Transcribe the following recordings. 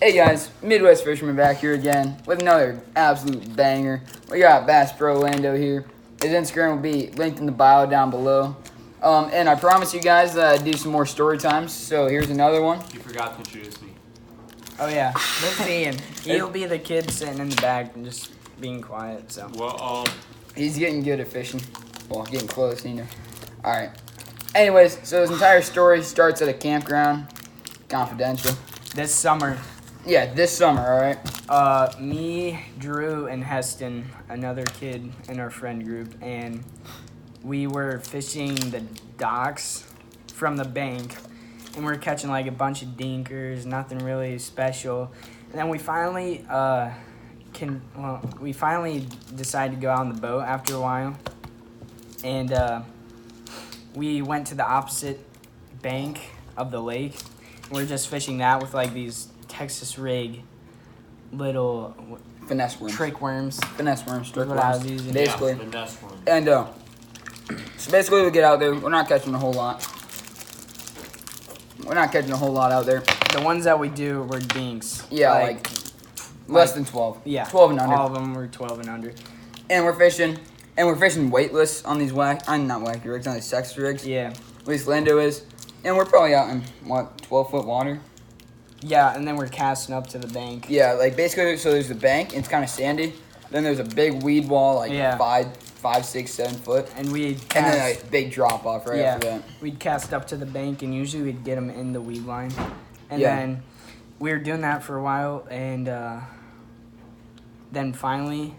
Hey guys, Midwest Fisherman back here again with another absolute banger. We got Bass Pro Lando here. His Instagram will be linked in the bio down below. And I promise you guys that I do some more story times. So here's another one. You forgot to introduce me. Oh yeah, this is Ian. He'll be the kid sitting in the back and just being quiet. So. Well, He's getting good at fishing. Well, getting close, you know. All right. Anyways, so his entire story starts at a campground. Confidential. This summer. Yeah, this summer, all right? Me, Drew, and Heston, another kid in our friend group, and we were fishing the docks from the bank, and we were catching like a bunch of dinkers, nothing really special. And then we finally decided to go out on the boat after a while, and we went to the opposite bank of the lake. And we're just fishing that with like these Texas rig little Finesse worms. trick worms. Finesse worms, trick What I was worms. using. Basically. Yeah, finesse worm. And so basically we get out there. We're not catching a whole lot. We're not catching a whole lot out there. The ones that we do were dinks. Yeah, like less than 12. Yeah, 12 and under. All of them were 12 and under. And we're fishing weightless on these not wacky rigs, on these Texas rigs. Yeah. At least Lando is. And we're probably out in, 12-foot water? Yeah, and then we're casting up to the bank. Yeah, like basically, so there's the bank, and it's kind of sandy. Then there's a big weed wall, like 5, 6, 7 foot. And we'd cast, And then a big drop off right after that. We'd cast up to the bank, and usually we'd get them in the weed line. And Yeah. then we were doing that for a while, and then finally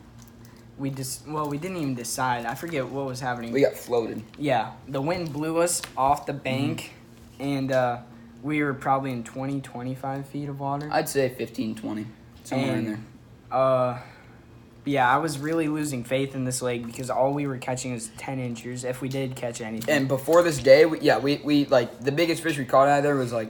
we didn't even decide. I forget what was happening. We got floated. Yeah, the wind blew us off the bank, and we were probably in 20, 25 feet of water. I'd say 15, 20, somewhere in there. Yeah, I was really losing faith in this lake because all we were catching was 10 inchers, if we did catch anything. And before this day, we like, the biggest fish we caught out of there was like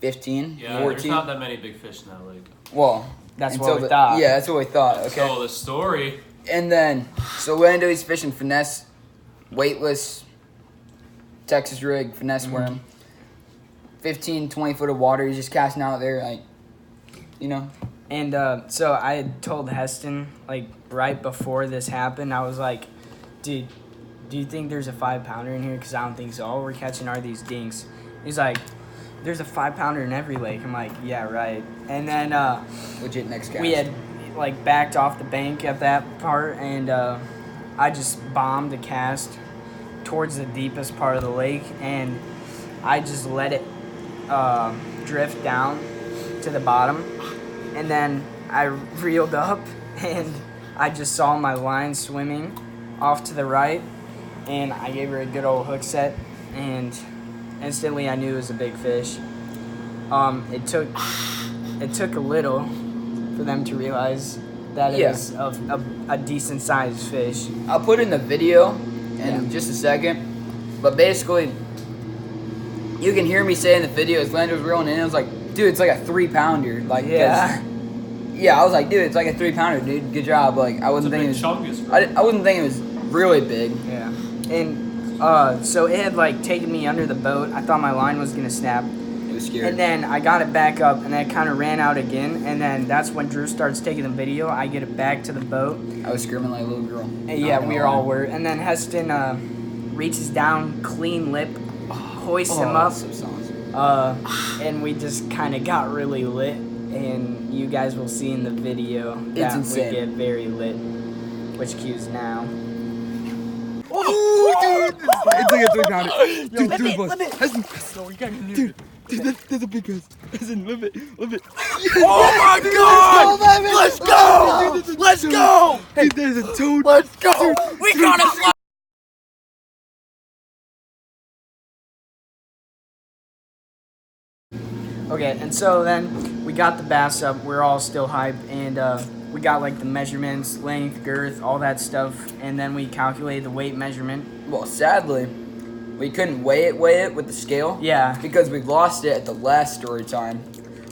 15, Yeah, 14. there's not that many big fish in that lake. Well, That's what we thought. Yeah, that's what we thought, okay. So the story. And then, so Lando, he's fishing finesse, weightless, Texas rig, finesse worm. 15, 20 foot of water. He's just casting out there, like, you know. And so I had told Heston, like, right before this happened, I was like, dude, do you think there's a 5-pounder in here? Because I don't think so. All we're catching are these dinks. He's like, there's a 5-pounder in every lake. I'm like, yeah, right. And then Legit next cast. we had, like, backed off the bank at that part, and I just bombed a cast towards the deepest part of the lake, and I just let it drift down to the bottom. And then I reeled up, and I just saw my line swimming off to the right, and I gave her a good old hook set, and instantly I knew it was a big fish. It took a little for them to realize that it was a decent sized fish. I'll put in the video in just a second, but basically, you can hear me say in the video as Lando's reeling in, I was like, dude, it's like a 3-pounder. Like, yeah, I was like, dude, it's like a 3-pounder, dude. Good job. Like, I wasn't thinking I wasn't thinking it was really big. Yeah. And so it had like taken me under the boat. I thought my line was gonna snap. It was scary. And then I got it back up, and then it kind of ran out again. And then that's when Drew starts taking the video. I get it back to the boat. I was screaming like a little girl. And yeah, we all were. And then Heston reaches down, clean lip, hoists him up. So awesome. And we just kind of got really lit. And you guys will see in the video that insane. we get very lit, which cues now. Oh, dude! It's like a 3-pounder. Dude, that's a big bass. Listen, live it. Oh my God! Let's go! Let's go! Hey, there's a toad. Let's go! We got a fly! Okay, and so then we got the bass up. We're all still hype, and we got like the measurements, length, girth, all that stuff, and then we calculated the weight measurement. Well, sadly, we couldn't weigh it with the scale. Yeah. Because we lost it at the last story time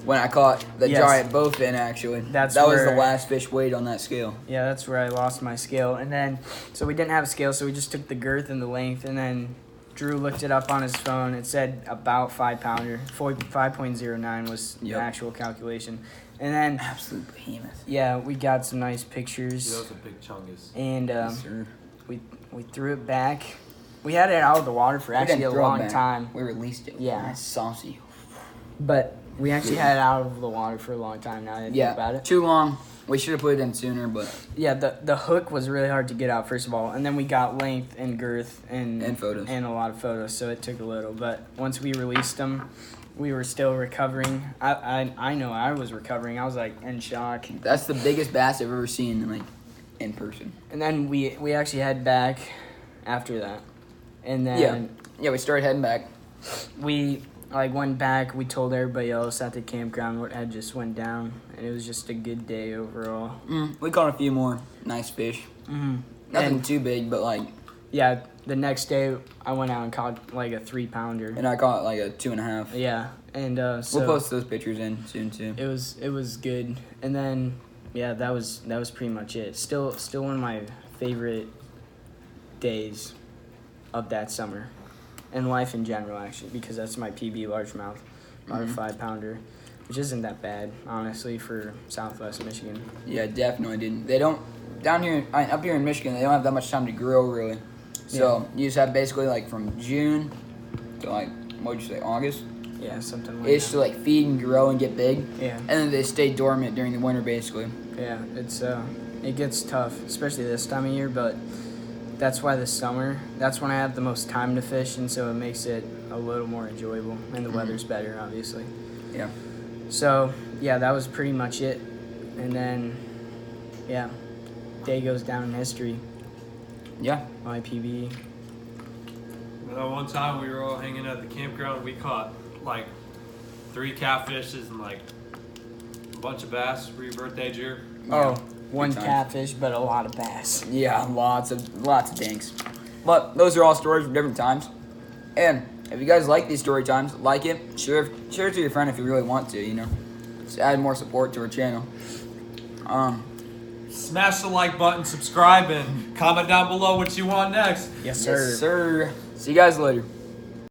when I caught the giant bowfin, actually. That was the last fish weighed on that scale. Yeah, that's where I lost my scale. And then, so we didn't have a scale, so we just took the girth and the length, and then Drew looked it up on his phone. It said about 5 pounder. 5.09 was the actual calculation. And then Absolute behemoth. yeah, we got some nice Dude, pictures. that was a big chungus. And Yes, sir. we threw it back. We had it out of the water for We actually didn't a throw it long back. time. We released it. Yeah. That's saucy. But we actually had it out of the water for a long time now that I think about it. Too long. We should have put it in sooner, but Yeah, the hook was really hard to get out, first of all. And then we got length and girth and photos. And a lot of photos, so it took a little. But once we released them, we were still recovering. I know I was recovering. I was like in shock. that's the biggest bass I've ever seen, like, in person. And then we actually head back after that. And then Yeah, we started heading back. we went back. We told everybody else at the campground what had just went down, and it was just a good day overall. We caught a few more nice fish. Mm-hmm. Nothing too big, but like, Yeah, the next day I went out and caught like a 3 pounder. and I caught like a 2.5. Yeah, and so We'll post those pictures in soon too. it was good. And then yeah, that was pretty much it. Still one of my favorite days of that summer, and life in general actually, because that's my PB largemouth, about a 5 pounder, which isn't that bad honestly for Southwest Michigan. Yeah, definitely didn't. They don't down here, up here in Michigan. They don't have that much time to grow really. So you just have basically like from June to like what'd you say, August? Yeah, something like It's that. to like feed and grow and get big. Yeah. And then they stay dormant during the winter basically. Yeah, it gets tough, especially this time of year, but that's why the summer, that's when I have the most time to fish, and so it makes it a little more enjoyable, and the weather's better, obviously. Yeah. So, yeah, that was pretty much it. And then, yeah, day goes down in history. Yeah. My PB. One time we were all hanging at the campground. We caught like 3 catfishes and like a bunch of bass for your birthday, Jer. Oh, one times. catfish, but a lot of bass. Yeah, lots of dinks. But those are all stories from different times. And if you guys like these story times, like it, share it to your friend if you really want to, you know. Just add more support to our channel. Smash the like button, subscribe, and comment down below what you want next. Yes, sir. Yes, sir. See you guys later.